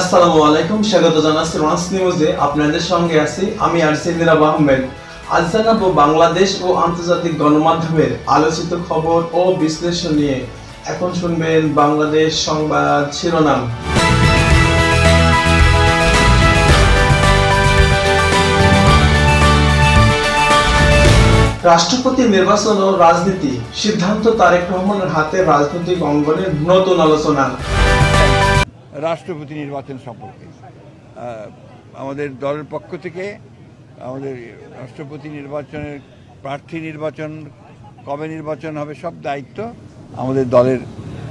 আসসালামু আলাইকুম, স্বাগত জানাচ্ছি রোনাস নিউজে। আপনাদের সঙ্গে আছি আমি মিরাব আহমেদ। আজ জানাবো বাংলাদেশ ও আন্তর্জাতিক গণমাধ্যমের আলোচিত খবর ও বিশ্লেষণ নিয়ে। এখন শুনবেন বাংলাদেশ সংবাদ শিরোনাম। রাষ্ট্রপতি নির্বাচন ও রাজনীতি, সিদ্ধান্ত তারেক রহমানের হাতে রাজনৈতিক অঙ্গনের নতুন আলোচনা। রাষ্ট্রপতি নির্বাচন সম্পর্কে আমাদের দলের পক্ষ থেকে আমাদের রাষ্ট্রপতি নির্বাচনের প্রার্থী নির্বাচন, কবে নির্বাচন হবে সব দায়িত্ব আমাদের দলের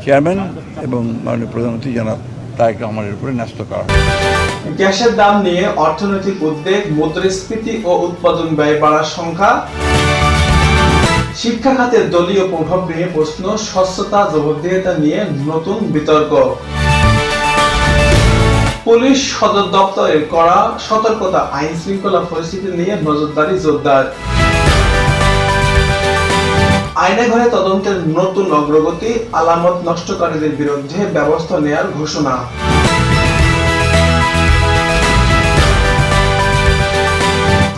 চেয়ারম্যান এবং মাননীয় প্রধানমন্ত্রী জনাব তারেক রহমানের উপরে ন্যস্ত করা হবে। গ্যাসের দাম নিয়ে অর্থনৈতিক উদ্বেগ, মুদ্রাস্ফীতি ও উৎপাদন ব্যয় বাড়ার সংখ্যা। শিক্ষা খাতের দলীয় প্রভাব নিয়ে প্রশ্ন, স্বচ্ছতা জবাবদিহিতা নিয়ে নতুন বিতর্ক। পুলিশ সদর দপ্তরের কড়া সতর্কতা, আইন শৃঙ্খলা পরিস্থিতি নিয়ে নজরদারি জোরদার। আয়নাঘরে তদন্তের নতুন অগ্রগতি, আলামত নষ্টকারীদের বিরুদ্ধে ব্যবস্থা নেয়ার ঘোষণা।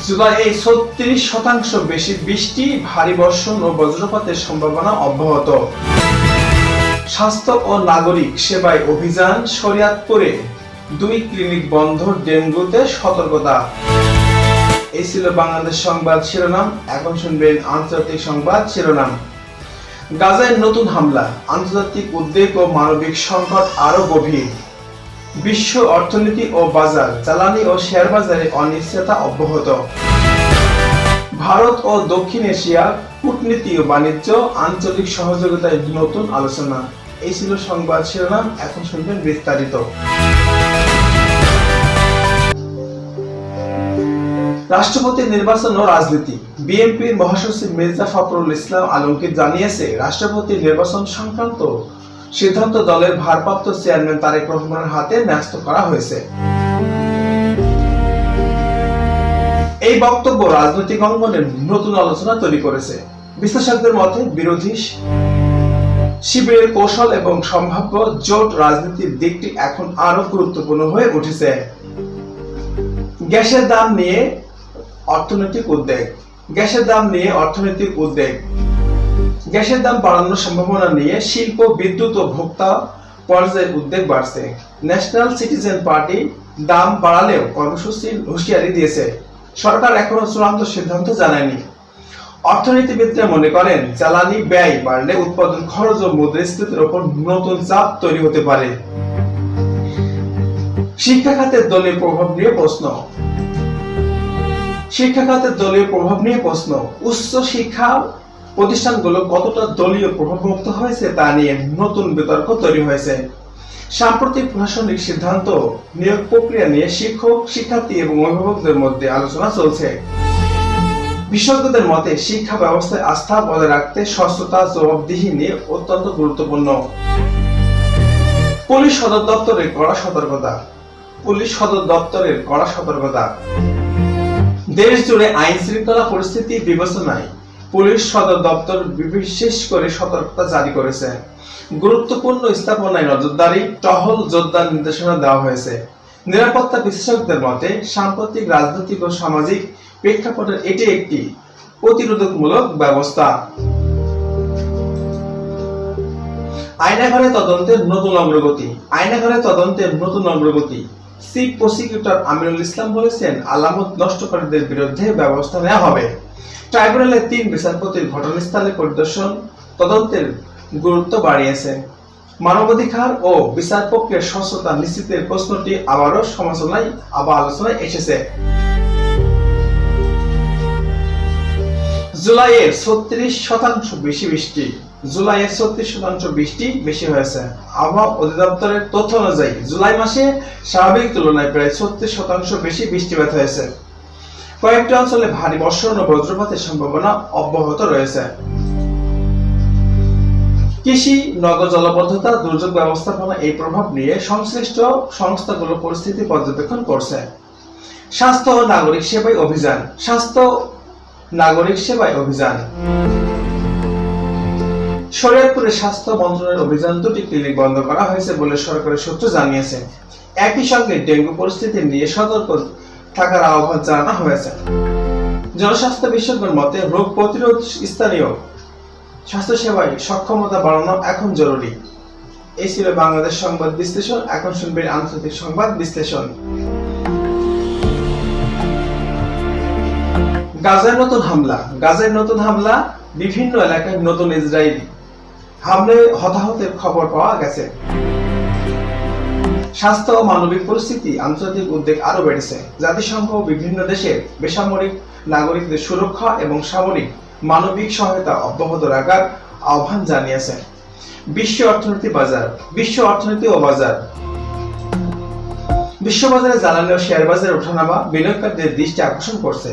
জুলাইয়ে ৩৬% বেশি বৃষ্টি, ভারী বর্ষণ ও বজ্রপাতের সম্ভাবনা অব্যাহত। স্বাস্থ্য ও নাগরিক সেবায় অভিযান, শরিয়াতপুরে 2 ক্লিনিক বন্ধ, ডেঙ্গুতে সতর্কতা। এই ছিল বাংলাদেশ সংবাদ শিরোনাম। এখন শুনবেন আন্তর্জাতিক সংবাদ শিরোনাম। গাজায় নতুন হামলা, আন্তর্জাতিক উদ্বেগ ও মানবিক সংকট আরো গভীর। বিশ্ব অর্থনীতি ও বাজার, জ্বালানি ও শেয়ার বাজারে অনিশ্চয়তা অব্যাহত। ভারত ও দক্ষিণ এশিয়া, কূটনীতি ও বাণিজ্য, আঞ্চলিক সহযোগিতায় নতুন আলোচনা। এই ছিল সংবাদ শিরোনাম। এখন শুনবেন বিস্তারিত। রাষ্ট্রপতি নির্বাচন ও রাজনীতি। বিএনপির মহাসচিব মির্জা ফখরুল ইসলাম আলমগীর জানিয়েছে, রাষ্ট্রপতি নির্বাচন সংক্রান্ত সিদ্ধান্ত দলের ভারপ্রাপ্ত চেয়ারম্যান তারেক রহমানের হাতে ন্যস্ত করা হয়েছে। এই বক্তব্য রাজনৈতিক অঙ্গনে নতুন আলোচনা তৈরি করেছে। বিশ্লেষকদের মতে বিরোধী শিবিরের কৌশল এবং সম্ভাব্য জোট রাজনীতির দিকটি এখন আরো গুরুত্বপূর্ণ হয়ে উঠেছে। গ্যাসের দাম নিয়ে অর্থনৈতিক উদ্বেগ। গ্যাসের দাম নিয়ে অর্থনৈতিক উদ্বেগ। গ্যাসের দাম বাড়ানোর সম্ভাবনা নিয়ে শিল্প, বিদ্যুৎ ও ভোক্তা পর্যায়ে উদ্বেগ বাড়ছে। ন্যাশনাল সিটিজেন পার্টি দাম বাড়ালেও কর্মসূচির হুঁশিয়ারি দিয়েছে। সরকার এখনো চূড়ান্ত সিদ্ধান্ত জানায়নি। অর্থনীতিবিদরা মনে করেন, জ্বালানি ব্যয় বাড়লে উৎপাদন খরচ ও মুদ্রাস্ফীতির উপর নতুন চাপ তৈরি হতে পারে। শিক্ষা খাতের দলীয় প্রভাব নিয়ে প্রশ্ন। শিক্ষা খাতের দলীয় প্রভাব নিয়ে প্রশ্ন। উচ্চ শিক্ষা প্রতিষ্ঠানগুলো কতটা দলীয় প্রভাবমুক্ত হয়েছে তা নিয়ে নতুন বিতর্ক তৈরি হয়েছে। সাম্প্রতিক প্রশাসনিক সিদ্ধান্ত, নিয়োগ প্রক্রিয়া নিয়ে শিক্ষক, শিক্ষার্থী এবং অভিভাবকদের মধ্যে আলোচনা চলছে। বিশেষজ্ঞদের মতে, শিক্ষা ব্যবস্থায় আস্থা বজায় রাখতে স্বচ্ছতা, জবাবদিহি নিয়ে অত্যন্ত গুরুত্বপূর্ণ। পুলিশ সদর দপ্তরের কড়া সতর্কতা। পুলিশ সদর দপ্তরের কড়া সতর্কতা। দেশ জুড়ে আইন শৃঙ্খলা পরিস্থিতি বিবেচনায় পুলিশ সদর দপ্তর বিশেষ করে সতর্কতা জারি করেছে। গুরুত্বপূর্ণ স্থাপনায় নজরদারি, টহল জোরদার নির্দেশনা দেওয়া হয়েছে। নিরাপত্তা বিশেষজ্ঞদের মতে, সাম্প্রতিক রাজনৈতিক ও সামাজিক প্রেক্ষাপটের এটি একটি প্রতিরোধকমূলক ব্যবস্থা। আয়নাঘরে তদন্তের নতুন অগ্রগতি। আয়নাঘরে তদন্তের নতুন অগ্রগতি। চিফ প্রসিকিউটর আমিনুল ইসলাম বলেছেন, আলামত নষ্টকারীদের বিরুদ্ধে ব্যবস্থা নেওয়া হবে। ট্রাইব্যুনালের 3 বিচারপতির ঘটনাস্থলে পরিদর্শন তদন্তের গুরুত্ব বাড়িয়েছে। মানবাধিকার ও বিচার প্রক্রিয়ার স্বচ্ছতা নিশ্চিতের প্রশ্নটি আবারও আলোচনায় এসেছে। জুলাইয়ের 36% বেশি বৃষ্টি। জুলাইয়ের 36% বৃষ্টি বেশি হয়েছে। আবহাওয়া অধিদপ্তরের তথ্য অনুযায়ী জুলাই মাসে স্বাভাবিক তুলনায় প্রায় 36% বেশি বৃষ্টিপাত হয়েছে। কয়েকটি অঞ্চলে ভারী বর্ষণ ও বজ্রপাতের সম্ভাবনা অব্যাহত রয়েছে। কৃষি, নগর জলাবদ্ধতা, দুর্যোগ ব্যবস্থাপনা এই প্রভাব নিয়ে সংশ্লিষ্ট সংস্থাগুলো পরিস্থিতি পর্যবেক্ষণ করছে। স্বাস্থ্য ও নাগরিক সেবায় অভিযান। স্বাস্থ্য নাগরিক সেবায় অভিযান। শরীয়তপুরে স্বাস্থ্য মন্ত্রণালয়ের অভিযান 2টি ক্লিনিক বন্ধ করা হয়েছে বলে সরকারি সূত্র জানিয়েছে। একই সঙ্গে ডেঙ্গু পরিস্থিতি নিয়ে সতর্ক থাকার আহ্বান জানানো হয়েছে। জনস্বাস্থ্য বিশেষজ্ঞের মতে রোগ প্রতিরোধ স্থানীয় স্বাস্থ্যসেবায় সক্ষমতা বাড়ানো এখন জরুরি। এই ছিল বাংলাদেশ সংবাদ বিশ্লেষণ। এখন শুনবেন আন্তর্জাতিক সংবাদ বিশ্লেষণ। গাজায় নতুন হামলা, বিভিন্ন এলাকায় নতুন ইসরায়েলি হামলায় হতাহতের খবর পাওয়া গেছে। স্বাস্থ্য ও মানবিক পরিস্থিতি, আন্তর্জাতিক উদ্বেগ আরো বেড়েছে। জাতিসংঘ বিভিন্ন দেশের বেসামরিক নাগরিকদের সুরক্ষা এবং সামরিক মানবিক সহায়তা অব্যাহত রাখার আহ্বান জানিয়েছে। বিশ্ব অর্থনীতি ও বাজার। বিশ্ববাজারে জ্বালানি ও শেয়ার বাজারে ওঠানামা বিনিয়োগকারীদের দৃষ্টি আকর্ষণ করছে।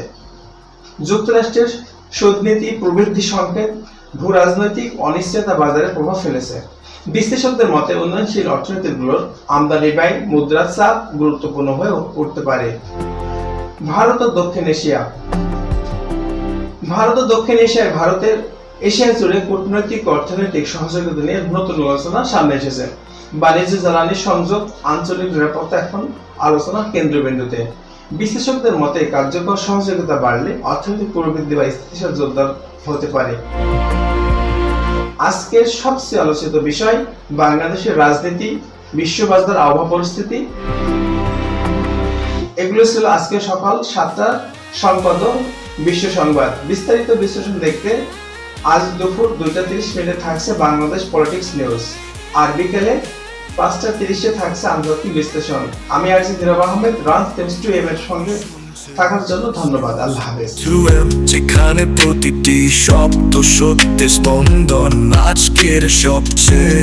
যুক্তরাষ্ট্রের সুদনীতি, প্রবৃদ্ধি সংকেত, ভূ রাজনৈতিক অনিশ্চয়তা বাজারে প্রভাব ফেলেছে। বিশ্লেষকদের মতে উন্নয়নশীল অর্থনীতিগুলোর আমদানি ব্যয় মুদ্রার চাপ গুরুত্বপূর্ণ হয়ে উঠতে পারে। ভারত ও দক্ষিণ এশিয়ায় ভারতের এশিয়া জুড়ে কূটনৈতিক অর্থনৈতিক সহযোগিতা নিয়ে নতুন আলোচনা সামনে এসেছে। বাণিজ্য, জ্বালানি সংযোগ, আঞ্চলিক নিরাপত্তা এখন আলোচনার কেন্দ্রবিন্দুতে। বিশ্লেষকদের মতে কার্যকর সহযোগিতা বাড়লে অর্থনৈতিক প্রবৃদ্ধি বা স্থিতিশীল জোরদার হতে পারে। আজকের সবচেয়ে আলোচিত বিষয় বাংলাদেশের রাজনীতি, বিশ্ববাজার আবহাওয়া পরিস্থিতি। এগুলো ছিল আজকে সকাল 7টার সংবাদ বিশ্ব সংবাদ। বিস্তারিত বিশ্লেষণ দেখতে আজ দুপুর 2:30 থাকছে বাংলাদেশ পলিটিক্স নিউজ, আর বিকেলে 5:30 থাকছে আন্তর্জাতিক বিশ্লেষণ। আমি আছি দিরাব আহমেদ। রান টেমস টু এম এর সঙ্গে থাকার জন্য ধন্যবাদ। আল্লাহ হাফেজ। যেখানে প্রতিটি শব্দ সত্যের স্পন্দন, আজকের সবচেয়ে